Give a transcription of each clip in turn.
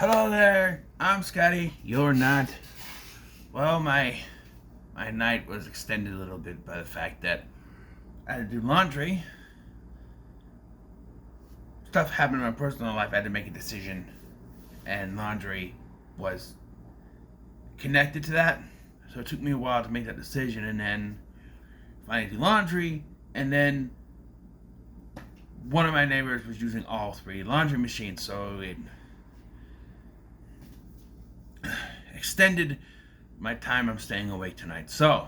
Hello there, I'm Scotty. You're not. Well, my night was extended a little bit by the fact that I had to do laundry. Stuff happened in my personal life. I had to make a decision, and laundry was connected to that. So it took me a while to make that decision, and then finally do laundry, and then one of my neighbors was using all three laundry machines, so it extended my time I'm staying awake tonight. So,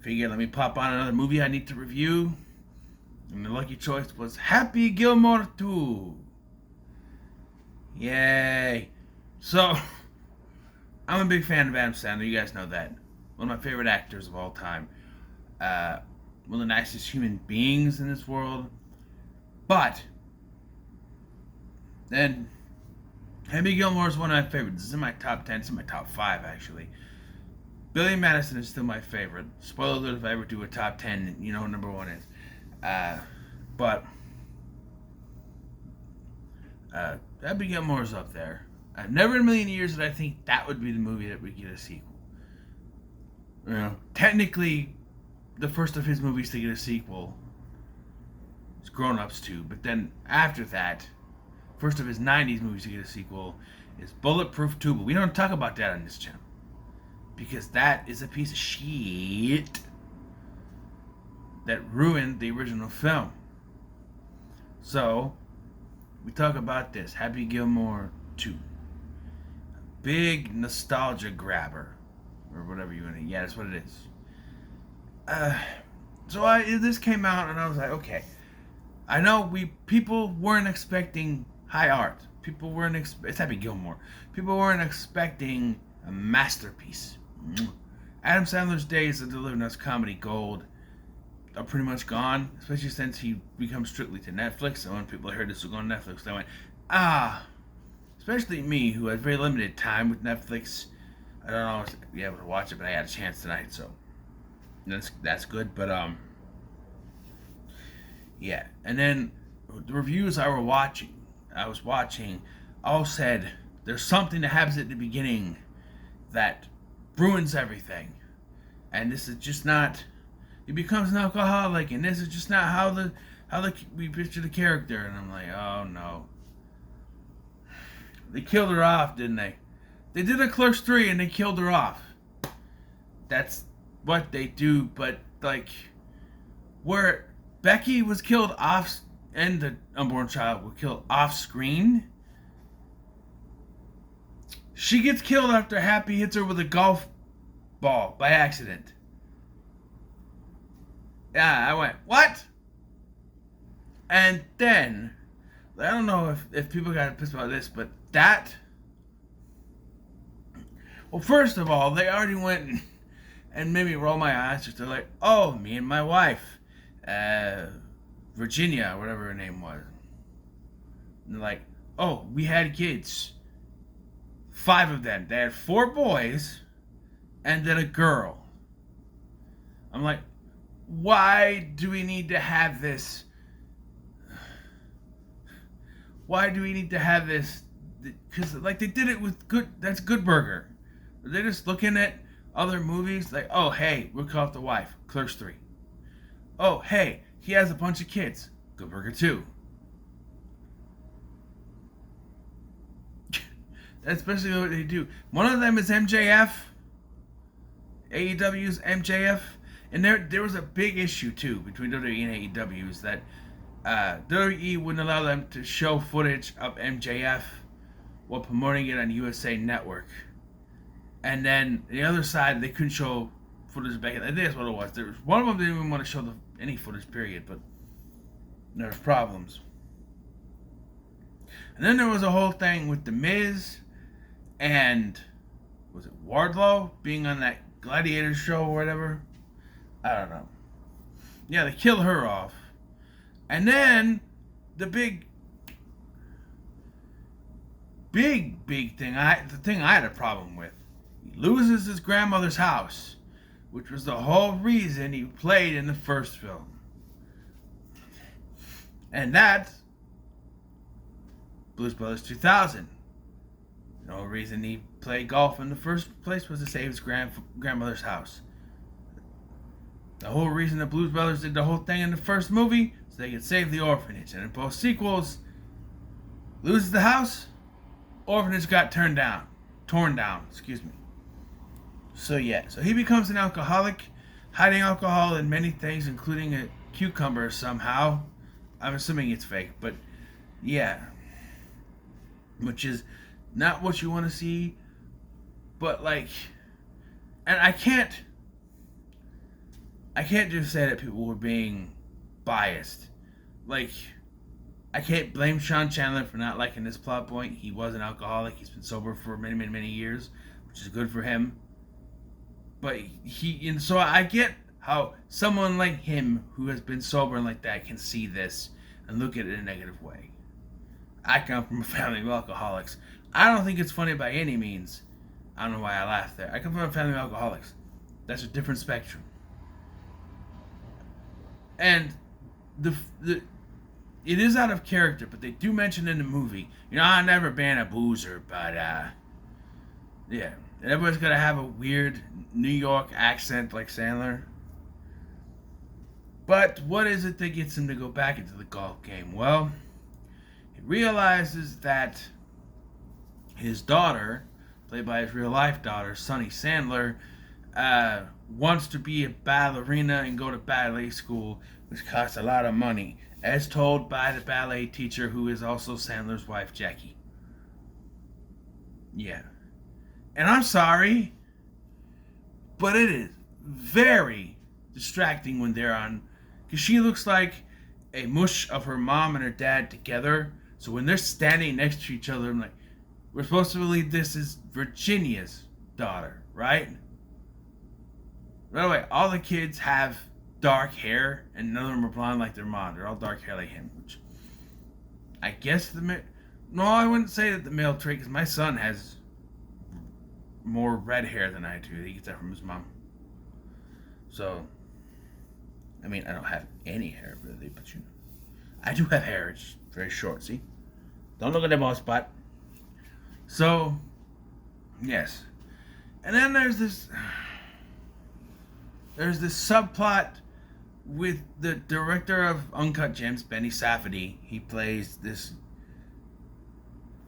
figured let me pop on another movie I need to review. And the lucky choice was Happy Gilmore 2. Yay. So, I'm a big fan of Adam Sandler. You guys know that. One of my favorite actors of all time. One of the nicest human beings in this world. But, then, Happy Gilmore is one of my favorites. This is in my top 10. It's in my top 5, actually. Billy Madison is still my favorite. Spoiler alert, if I ever do a top 10, you know who number 1 is. But Happy Gilmore is up there. Never in a million years did I think that would be the movie that would get a sequel. You know, technically, the first of his movies to get a sequel is Grown Ups 2, but then after that, first of his 90s movies to get a sequel is Bulletproof 2, but we don't talk about that on this channel. Because that is a piece of shit that ruined the original film. So, we talk about this. Happy Gilmore 2. Big nostalgia grabber. Or whatever you want to... Yeah, that's what it is. This came out and I was like, okay. I know people weren't expecting high art. It's Happy Gilmore. People weren't expecting a masterpiece. Adam Sandler's days of delivering us comedy gold are pretty much gone, especially since he becomes strictly to Netflix. And when people heard this was going to Netflix, they went, especially me, who has very limited time with Netflix. I don't always be able to watch it, but I had a chance tonight, so that's good. But yeah. And then the reviews I was watching, all said there's something that happens at the beginning that ruins everything, and this is just not. He becomes an alcoholic, and this is just not how we picture the character. And I'm like, oh no. They killed her off, didn't they? They did a Clerks 3 and they killed her off. That's what they do, but like, where Becky was killed off and the unborn child were killed off screen, she gets killed after Happy hits her with a golf ball by accident. Yeah, I went, what? And then, I don't know if people got pissed about this, but that... Well, first of all, they already went and made me roll my eyes. They're like, oh, me and my wife, Virginia, whatever her name was. And they're like, oh, we had kids. 5 of them. They had 4 boys and then a girl. I'm like, why do we need to have this? Why do we need to have this? Because like they did it with that's Good Burger. They're just looking at other movies like, oh hey, we'll call up the wife. Clerks 3. Oh hey, he has a bunch of kids. Good Burger 2. That's basically what they do. One of them is MJF. AEW's MJF. And there was a big issue, too, between WWE and AEW, is that WWE wouldn't allow them to show footage of MJF while promoting it on USA Network. And then the other side, they couldn't show footage back. I think that's what it was. One of them didn't even want to show any footage, period, but there was problems. And then there was a whole thing with The Miz and, was it Wardlow being on that Gladiator show or whatever? I don't know. Yeah, they kill her off. And then the big thing, the thing I had a problem with. He loses his grandmother's house, which was the whole reason he played in the first film. And that's Blues Brothers 2000. The only reason he played golf in the first place was to save his grandmother's house. The whole reason the Blues Brothers did the whole thing in the first movie so they could save the orphanage. And in both sequels, loses the house, orphanage got torn down, excuse me. So yeah, so he becomes an alcoholic, hiding alcohol in many things, including a cucumber somehow. I'm assuming it's fake, but yeah. Which is not what you want to see, but like, and I can't just say that people were being biased. Like, I can't blame Sean Chandler for not liking this plot point. He was an alcoholic. He's been sober for many years, which is good for him. But and so I get how someone like him, who has been sober and like that, can see this and look at it in a negative way. I come from a family of alcoholics. I don't think it's funny by any means. I don't know why I laughed there. I come from a family of alcoholics. That's a different spectrum. And it is out of character, but they do mention in the movie, I've never been a boozer, but yeah. And everybody's got to have a weird New York accent like Sandler. But what is it that gets him to go back into the golf game? Well, he realizes that his daughter, played by his real life daughter, Sunny Sandler, wants to be a ballerina and go to ballet school, which costs a lot of money, as told by the ballet teacher, who is also Sandler's wife, Jackie. Yeah. And I'm sorry, but it is very distracting when they're on, because she looks like a mush of her mom and her dad together. So when they're standing next to each other, I'm like, we're supposed to believe this is Virginia's daughter, right? By the way, all the kids have dark hair, and none of them are blonde like their mom. They're all dark hair like him, which I guess no, I wouldn't say that the male trait, because my son has more red hair than I do. He gets that from his mom. So, I mean, I don't have any hair really, but I do have hair. It's very short. See, don't look at the bald spot. So, yes, and then there's this subplot with the director of Uncut Gems, Benny Safdie. He plays this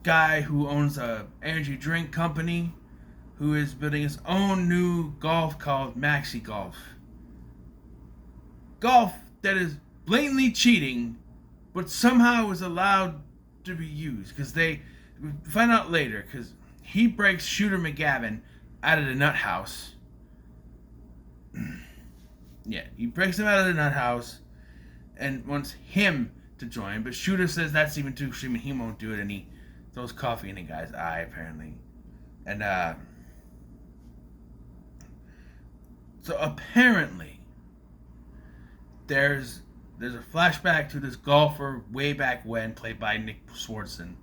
guy who owns a energy drink company, who is building his own new golf called Maxi Golf. Golf that is blatantly cheating, but somehow is allowed to be used. Because we find out later, because he breaks Shooter McGavin out of the nut house. Yeah, he breaks him out of the nut house and wants him to join, but Shooter says that's even too extreme and he won't do it, and he throws coffee in the guy's eye, apparently. And, so apparently, there's a flashback to this golfer way back when, played by Nick Swartzen,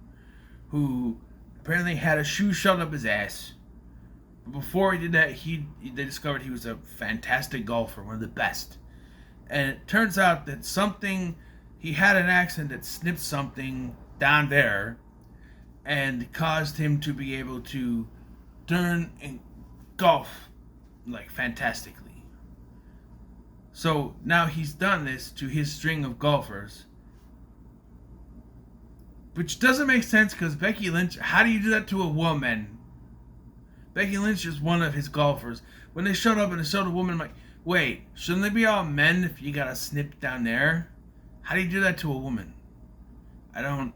who apparently had a shoe shoved up his ass. But before he did that, they discovered he was a fantastic golfer, one of the best. And it turns out that he had an accident that snipped something down there and caused him to be able to turn and golf like fantastically. So now he's done this to his string of golfers, which doesn't make sense because Becky Lynch, how do you do that to a woman? Becky Lynch is one of his golfers. When they showed up and they showed a woman, I'm like, wait, shouldn't they be all men if you got a snip down there? How do you do that to a woman? I don't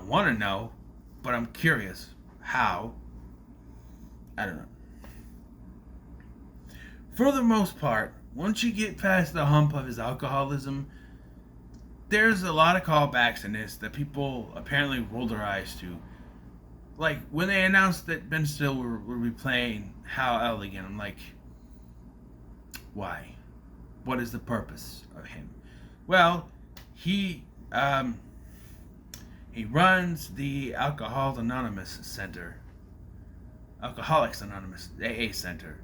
want to know, but I'm curious. How? I don't know. For the most part, once you get past the hump of his alcoholism, there's a lot of callbacks in this that people apparently roll their eyes to. Like, when they announced that Ben Stiller would be playing Hal Elligan, I'm like, why? What is the purpose of him? Well, he runs the Alcoholics Anonymous Center, AA Center,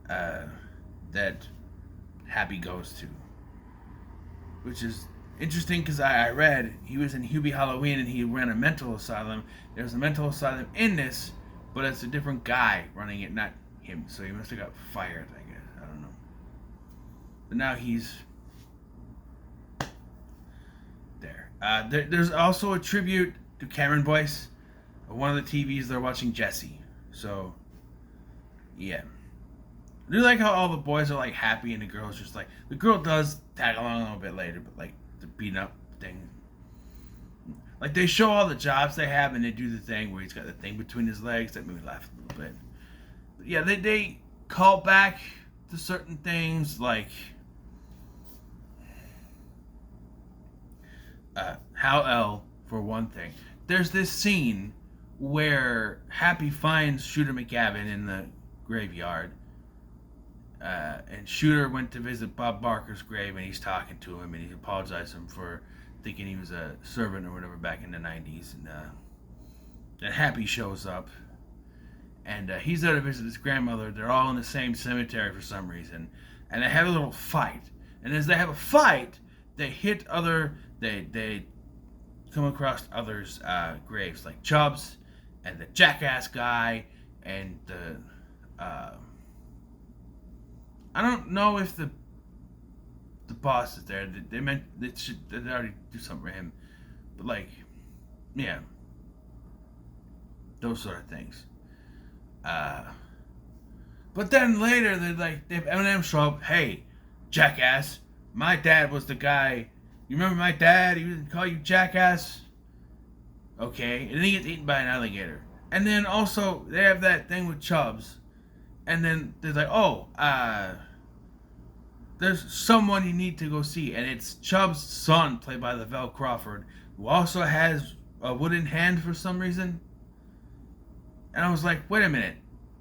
that Happy goes to, which is interesting because I read he was in Hubie Halloween and he ran a mental asylum. There's a mental asylum in this, but it's a different guy running it, not him. So he must have got fired, I guess. I don't know. But now he's there. There's also a tribute to Cameron Boyce. One of the TVs they're watching Jesse. So, yeah. I do like how all the boys are like happy and the girl's just like, the girl does tag along a little bit later, but like the beating up thing. Like they show all the jobs they have and they do the thing where he's got the thing between his legs. That made me laugh a little bit. But yeah, they call back to certain things like Hal L, for one thing. There's this scene where Happy finds Shooter McGavin in the graveyard. And Shooter went to visit Bob Barker's grave and he's talking to him and he apologized to him for thinking he was a servant or whatever back in the 90s. And then Happy shows up and he's there to visit his grandmother. They're all in the same cemetery for some reason. And they have a little fight. And as they have a fight, they hit they come across others' graves, like Chubbs and the jackass guy and the I don't know if the boss is there. They meant they already do something for him, but like, yeah, those sort of things. But then later they have Eminem show up. Hey, jackass! My dad was the guy. You remember my dad? He didn't call you jackass. Okay, and then he gets eaten by an alligator. And then also they have that thing with Chubbs. And then they're like, oh, there's someone you need to go see. And it's Chubb's son, played by Lavelle Crawford, who also has a wooden hand for some reason. And I was like, wait a minute.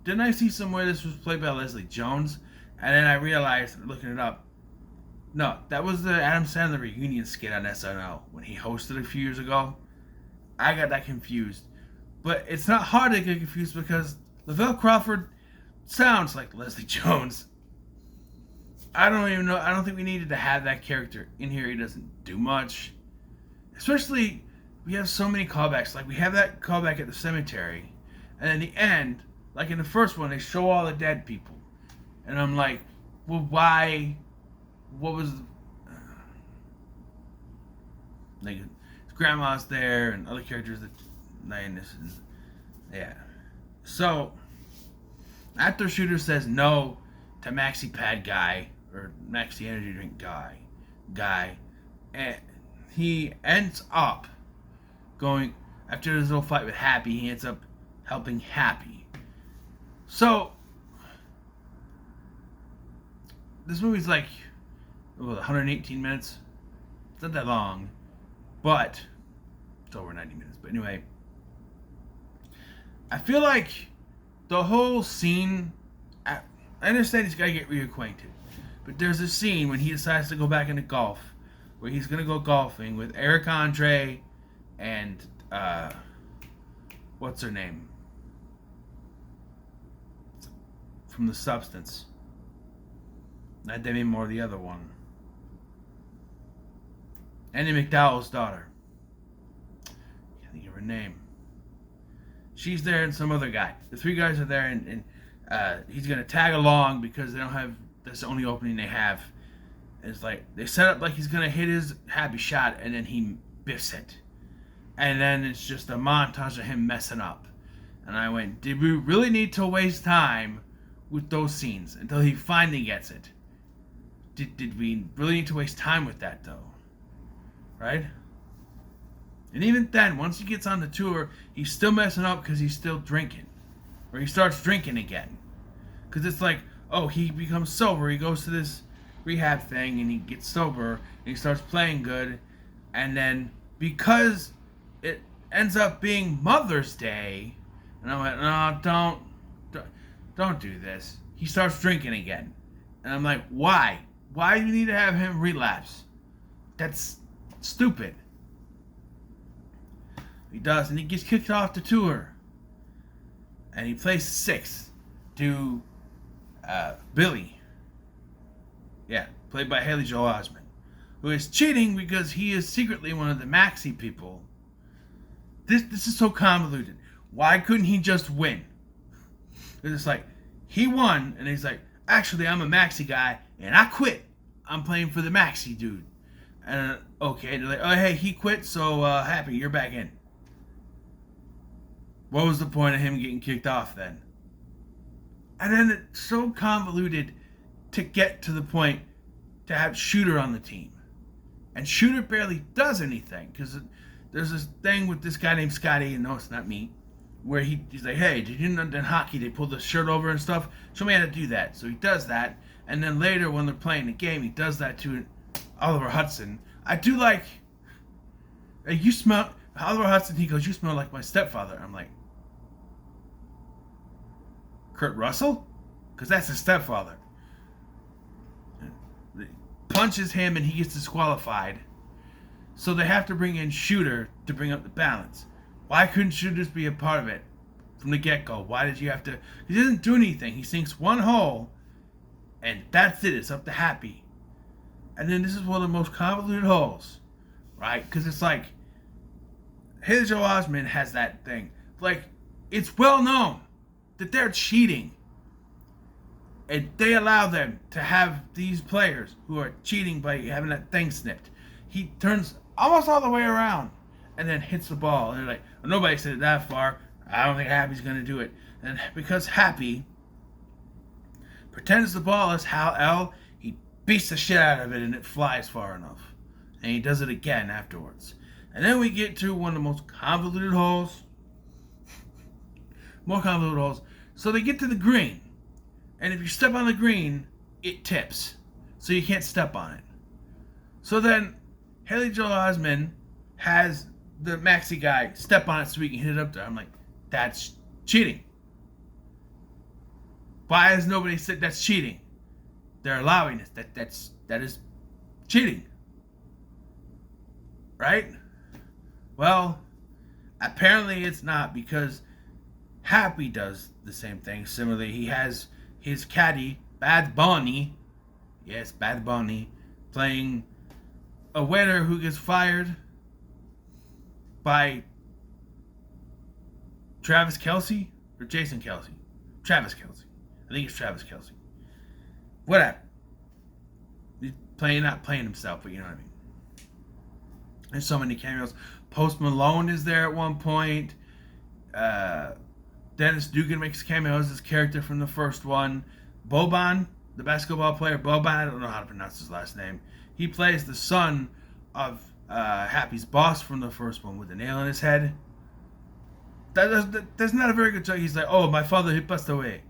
Didn't I see somewhere this was played by Leslie Jones? And then I realized, looking it up, no, that was the Adam Sandler reunion skit on SNL when he hosted a few years ago. I got that confused. But it's not hard to get confused because Lavelle Crawford sounds like Leslie Jones. I don't even know. I don't think we needed to have that character in here. He doesn't do much. Especially, we have so many callbacks. Like, we have that callback at the cemetery. And in the end, like in the first one, they show all the dead people. And I'm like, well, why? What was... like, his grandma's there and other characters that... yeah. So... after Shooter says no to Maxi Pad guy, or Maxi Energy Drink guy, and he ends up going, after his little fight with Happy, he ends up helping Happy. So, this movie's like, 118 minutes? It's not that long, but, it's over 90 minutes, but anyway, I feel like the whole scene, I understand he's got to get reacquainted, but there's a scene when he decides to go back into golf, where he's going to go golfing with Eric Andre and, what's her name? From The Substance. Not Demi Moore, the other one. Andy McDowell's daughter. Can't think of her name. She's there and some other guy. The three guys are there and he's going to tag along because they don't have, that's the only opening they have. And it's like, they set up like he's going to hit his Happy shot and then he biffs it. And then it's just a montage of him messing up. And I went, did we really need to waste time with those scenes until he finally gets it? Did we really need to waste time with that though? Right? And even then, once he gets on the tour, he's still messing up because he's still drinking. Or he starts drinking again. Because it's like, oh, he becomes sober. He goes to this rehab thing and he gets sober. And he starts playing good. And then, because it ends up being Mother's Day, and I went, no, don't do this. He starts drinking again. And I'm like, why? Why do you need to have him relapse? That's stupid. He does, and he gets kicked off the tour. And he plays sixth to Billy. Yeah, played by Haley Joel Osment. who is cheating because he is secretly one of the Maxi people. This is so convoluted. Why couldn't he just win? It's like, he won, and he's like, actually, I'm a Maxi guy, and I quit. I'm playing for the Maxi dude. And, okay, they're like, oh, hey, he quit, so happy, you're back in. What was the point of him getting kicked off then? And then it's so convoluted to get to the point to have Shooter on the team. And Shooter barely does anything, because there's this thing with this guy named Scotty, and no, it's not me, where he's like, hey, did you know in hockey they pull the shirt over and stuff? Show me how to do that. So he does that, and then later when they're playing the game, he does that to Oliver Hudson. I do like, hey, you smell, Oliver Hudson, he goes, you smell like my stepfather. I'm like, Kurt Russell? Because that's his stepfather. Punches him and he gets disqualified. So they have to bring in Shooter to bring up the balance. Why couldn't Shooter just be a part of it from the get-go? Why did you have to... He doesn't do anything. He sinks one hole, and that's it. It's up to Happy. And then this is one of the most convoluted holes, right? Because it's like, Haley Joel Osment has that thing. Like, it's well known that they're cheating. And they allow them to have these players who are cheating by having that thing snipped. He turns almost all the way around and then hits the ball. And they're like, well, nobody said it that far. I don't think Happy's going to do it. And because Happy pretends the ball is Hal L, he beats the shit out of it and it flies far enough. And he does it again afterwards. And then we get to one of the most convoluted holes. More convoluted holes. So they get to the green. And if you step on the green, it tips. So you can't step on it. So then Haley Joel Osment has the Maxi guy step on it so he can hit it up there. I'm like, that's cheating. Why has nobody said that's cheating? They're allowing it. That is cheating. Right? Well, apparently it's not, because Happy does the same thing. Similarly, he has his caddy, Bad Bunny, yes, Bad Bunny, playing a waiter who gets fired by Travis Kelce or Jason Kelce? Travis Kelce. I think it's Travis Kelce. Whatever. He's not playing himself, but you know what I mean. There's so many cameos. Post Malone is there at one point. Dennis Dugan makes cameos, his character from the first one. Boban, the basketball player, Boban, I don't know how to pronounce his last name. He plays the son of Happy's boss from the first one with a nail in his head. That's not a very good joke. He's like, oh, my father, he passed away.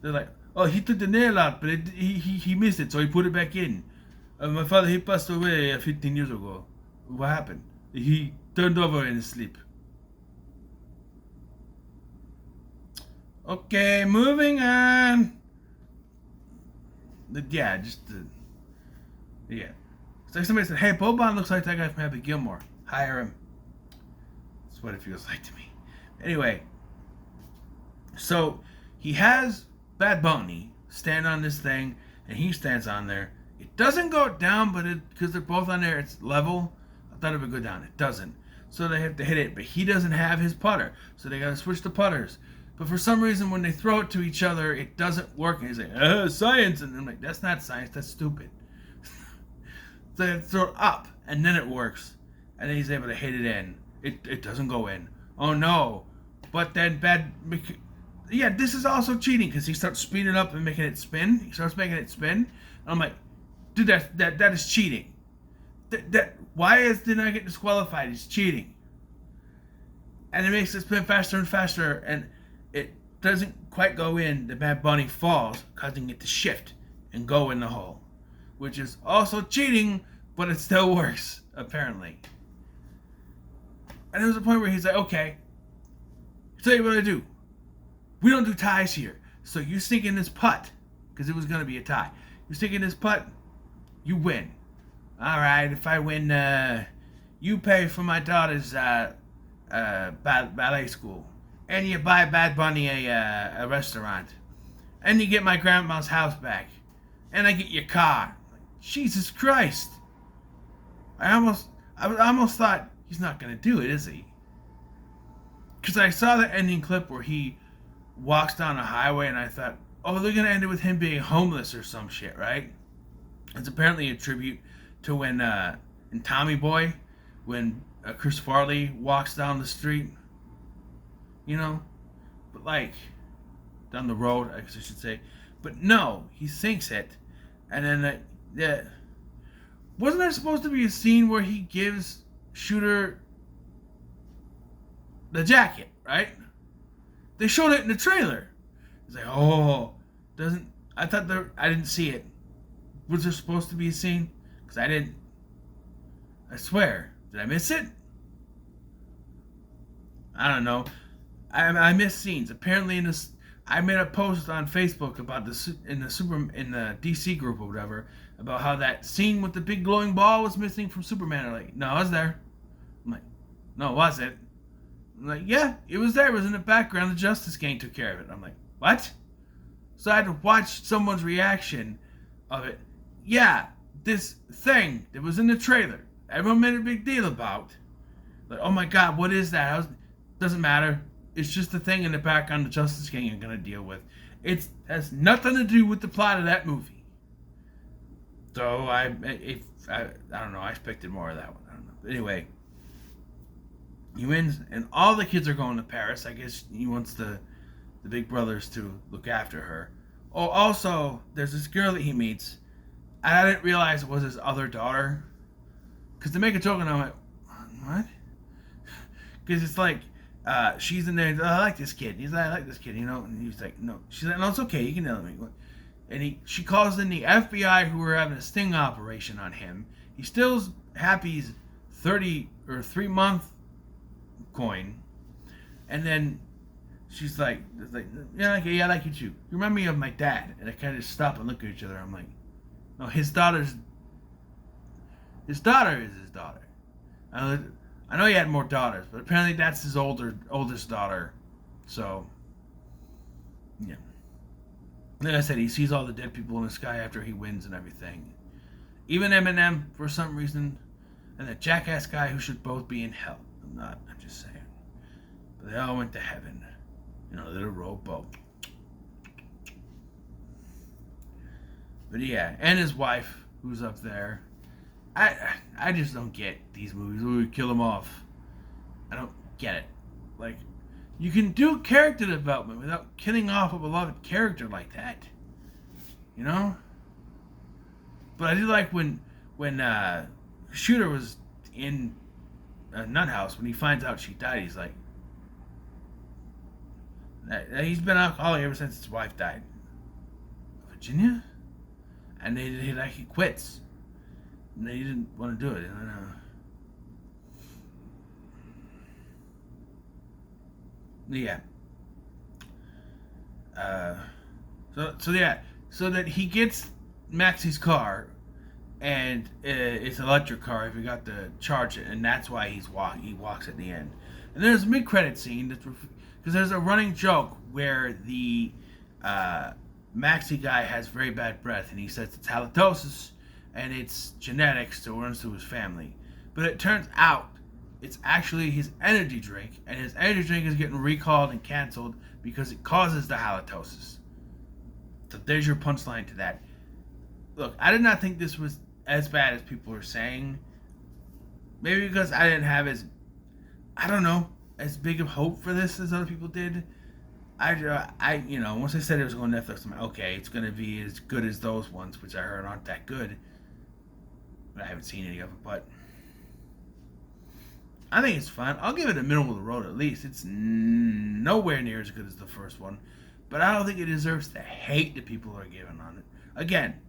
They're like, oh, he took the nail out, but he missed it, so he put it back in. My father, he passed away 15 years ago. What happened? He turned over in his sleep. Okay, moving on. Yeah. It's like somebody said, hey, Boban looks like that guy from Happy Gilmore. Hire him. That's what it feels like to me. Anyway, so he has Bad Bunny stand on this thing, and he stands on there. It doesn't go down, but because they're both on there, it's level. I thought it would go down. It doesn't. So they have to hit it, but he doesn't have his putter, so they got to switch the putters. But for some reason, when they throw it to each other, it doesn't work. And he's like, science. And I'm like, that's not science. That's stupid. So they have to throw it up, and then it works. And then he's able to hit it in. It doesn't go in. Oh, no. But then yeah, this is also cheating, because he starts speeding it up and making it spin. He starts making it spin. And I'm like, dude, that is cheating. Why did I get disqualified? It's cheating. And it makes it spin faster and faster, and it doesn't quite go in. The Bad Bunny falls, causing it to shift and go in the hole, which is also cheating, but it still works, apparently. And there was a point where he's like, okay, I'll tell you what I do. We don't do ties here. So you sink in this putt, because it was going to be a tie. You sink in this putt, you win. All right, if I win, you pay for my daughter's ballet school. And you buy Bad Bunny a restaurant. And you get my grandma's house back. And I get your car. Jesus Christ. I almost thought he's not gonna do it, is he? Because I saw the ending clip where he walks down a highway, and I thought, oh, they're gonna end it with him being homeless or some shit, right? It's apparently a tribute to when in Tommy Boy, when Chris Farley walks down the street, you know, but like down the road, I guess I should say. But no, he sinks it, and then wasn't there supposed to be a scene where he gives Shooter the jacket, right? They showed it in the trailer. It's like, oh, doesn't I thought I didn't see it. Was there supposed to be a scene? Because I didn't. I swear, did I miss it? I don't know. I missed scenes. Apparently, in this, I made a post on Facebook about in the DC group or whatever about how that scene with the big glowing ball was missing from Superman. I'm like, no, it was there. I'm like, no, it wasn't. I'm like, yeah, it was there. It was in the background. The Justice Gang took care of it. I'm like, what? So I had to watch someone's reaction of it. Yeah, this thing that was in the trailer, everyone made a big deal about. Like, oh my God, what is that? Doesn't matter. It's just the thing in the background the Justice Gang are gonna deal with. It has nothing to do with the plot of that movie. So I don't know. I expected more of that one. I don't know. But anyway, he wins, and all the kids are going to Paris. I guess he wants the big brothers to look after her. Oh, also, there's this girl that he meets, and I didn't realize it was his other daughter. Because they make a joke, and I'm like, what? Because it's like, she's in there, oh, I like this kid. He's like, I like this kid, you know? And he's like, no. She's like, no, it's okay, you can tell me. And she calls in the FBI who are having a sting operation on him. He steals Happy's 30 or 3-month coin. And then she's like, yeah, okay, yeah, I like you too. You remind me of my dad. And I kind of stop and look at each other. I'm like, no, his daughter is his daughter. I know he had more daughters, but apparently that's his oldest daughter. So, yeah. Like I said, he sees all the dead people in the sky after he wins and everything. Even Eminem, for some reason, and the jackass guy who should both be in hell. I'm just saying. But they all went to heaven in a little rowboat. But yeah, and his wife, who's up there. I just don't get these movies where we kill them off. I don't get it. Like, you can do character development without killing off a beloved character like that. You know? But I do like when Shooter was in a nut house, when he finds out she died, he's like, he's been alcoholic ever since his wife died. Virginia? And he quits. And he didn't want to do it. I don't know. Yeah. So that he gets Maxie's car, and it's an electric car. If you got to charge it, and that's why he walks at the end. And there's a mid-credit scene because there's a running joke where the Maxie guy has very bad breath, and he says it's halitosis, and it's genetics that runs through his family. But it turns out it's actually his energy drink, and his energy drink is getting recalled and canceled because it causes the halitosis. So there's your punchline to that. Look, I did not think this was as bad as people were saying. Maybe because I didn't have as big of hope for this as other people did. Once I said it was going to Netflix, I'm like, okay, it's going to be as good as those ones, which I heard aren't that good. But I haven't seen any of them, but I think it's fun. I'll give it a middle of the road at least. It's nowhere near as good as the first one, but I don't think it deserves the hate that people are giving on it. Again,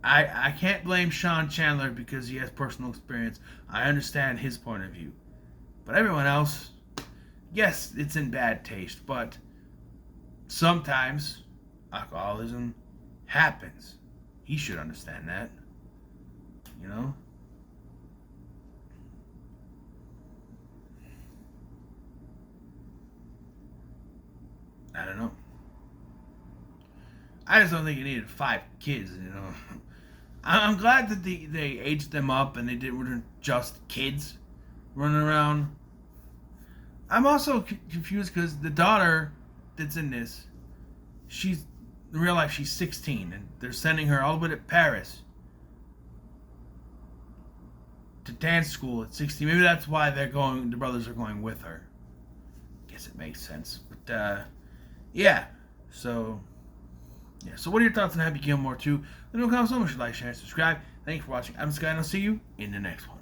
I can't blame Sean Chandler because he has personal experience. I understand his point of view. But everyone else, yes, it's in bad taste, but sometimes alcoholism happens. He should understand that. You know? I don't know. I just don't think he needed 5 kids, you know? I'm glad that they aged them up and they weren't just kids running around. I'm also confused because the daughter that's in this, she's in real life she's 16 and they're sending her all the way to Paris to dance school at 16. Maybe that's why they're going. The brothers are going with her. Guess it makes sense. But yeah. So yeah. So what are your thoughts on Happy Gilmore 2? Let me know in the comments below. Like, share, and subscribe. Thank you for watching. I'm Sky, and I'll see you in the next one.